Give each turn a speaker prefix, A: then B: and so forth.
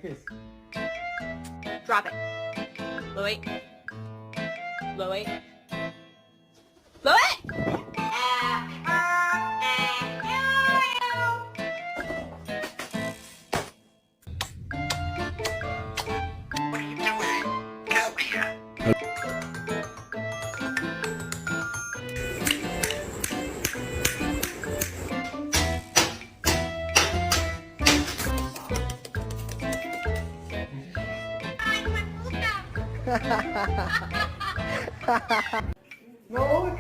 A: kiss.
B: Drop it. Louis. Louis. Louis!
C: What are you doing? Come here.
A: No,